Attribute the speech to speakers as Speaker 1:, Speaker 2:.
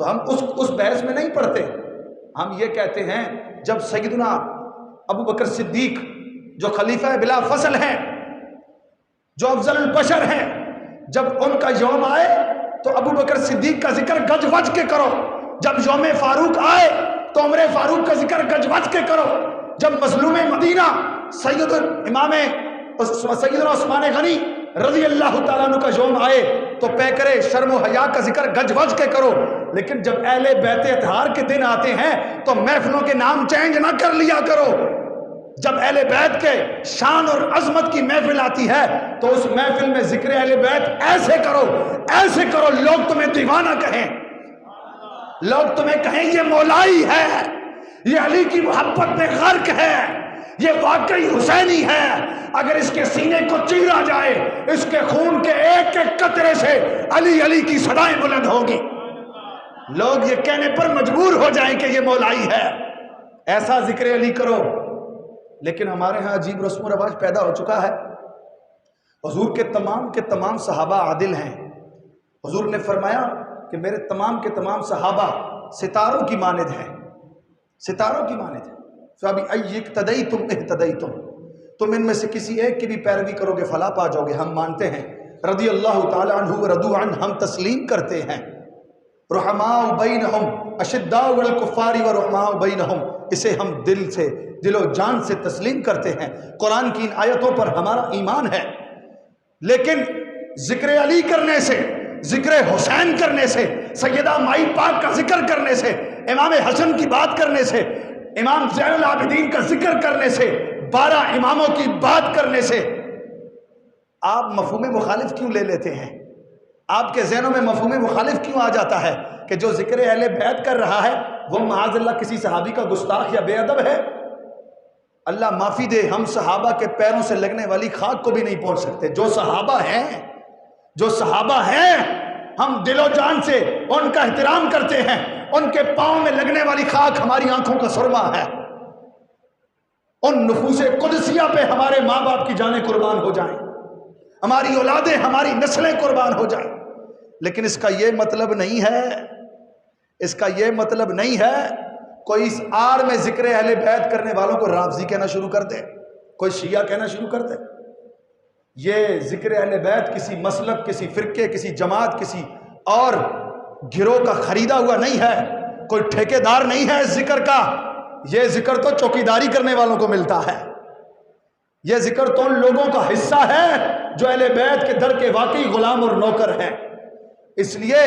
Speaker 1: تو ہم اس بحث میں نہیں پڑھتے. ہم یہ کہتے ہیں جب سیدنا ابو بکر صدیق جو خلیفہ بلا فصل ہیں، جو افضل البشر ہیں، جب ان کا یوم آئے تو ابو بکر صدیق کا ذکر گج وج کے کرو. جب یوم فاروق آئے تو عمر فاروق کا ذکر گج وج کے کرو. جب مظلوم مدینہ سیدنا عثمان غنی رضی اللہ تعالیٰ عنہ کا یوم آئے تو پیکرے شرم و حیا کا ذکر گج وج کے کرو. لیکن جب اہل بیت اطہار کے دن آتے ہیں تو محفلوں کے نام چینج نہ کر لیا کرو. جب اہل بیت کے شان اور عظمت کی محفل آتی ہے تو اس محفل میں ذکر اہل بیت ایسے کرو لوگ تمہیں دیوانہ کہیں، لوگ تمہیں کہیں یہ مولائی ہے، یہ علی کی محبت میں غرق ہے، یہ واقعی حسینی ہے. اگر اس کے سینے کو چیرا جائے اس کے خون کے ایک ایک قطرے سے علی علی کی صدائیں بلند ہوگی. لوگ یہ کہنے پر مجبور ہو جائیں کہ یہ مولائی ہے. ایسا ذکر علی کرو. لیکن ہمارے ہاں عجیب رسم و رواج پیدا ہو چکا ہے. حضور کے تمام صحابہ عادل ہیں. حضور نے فرمایا کہ میرے تمام کے تمام صحابہ ستاروں کی مانند ہیں، ستاروں کی مانند ہیں. فَبِأَيِّ اقْتَدَيْتُمْ اهْتَدَيْتُمْ، تم ان میں سے کسی ایک کی بھی پیروی کرو گے فلاح پا جاؤ گے. ہم مانتے ہیں رضی اللہ تعالی عنہ ورضوا عنہ، ہم تسلیم کرتے ہیں. رحماء بینہم اشداء والکفار ورحماء بینہم، اسے ہم دل و جان سے تسلیم کرتے ہیں. قرآن کی ان آیتوں پر ہمارا ایمان ہے. لیکن ذکر علی کرنے سے، ذکر حسین کرنے سے، سیدہ مائی پاک کا ذکر کرنے سے، امام حسن کی بات کرنے سے، امام زین العابدین کا ذکر کرنے سے، 12 اماموں کی بات کرنے سے آپ مفہوم مخالف کیوں لے لیتے ہیں؟ آپ کے ذہنوں میں مفہوم مخالف کیوں آ جاتا ہے کہ جو ذکر اہل بیت کر رہا ہے وہ معاذ اللہ کسی صحابی کا گستاخ یا بے ادب ہے؟ اللہ معافی دے، ہم صحابہ کے پیروں سے لگنے والی خاک کو بھی نہیں پہنچ سکتے. جو صحابہ ہیں ہم دل و جان سے ان کا احترام کرتے ہیں. ان کے پاؤں میں لگنے والی خاک ہماری آنکھوں کا سرما ہے. ان نفوس قدسیہ پہ ہمارے ماں باپ کی جانیں قربان ہو جائیں، ہماری اولادیں، ہماری نسلیں قربان ہو جائیں. لیکن اس کا یہ مطلب نہیں ہے کوئی اس آڑ میں ذکر اہل بیت کرنے والوں کو رافضی کہنا شروع کر دے، کوئی شیعہ کہنا شروع کر دے. یہ ذکر اہل بیت کسی مسلک، کسی فرقے، کسی جماعت، کسی اور گروہ کا خریدا ہوا نہیں ہے. کوئی ٹھیکیدار نہیں ہے اس ذکر کا. یہ ذکر تو چوکیداری کرنے والوں کو ملتا ہے. یہ ذکر تو ان لوگوں کا حصہ ہے جو اہل بیت کے در کے واقعی غلام اور نوکر ہیں. اس لیے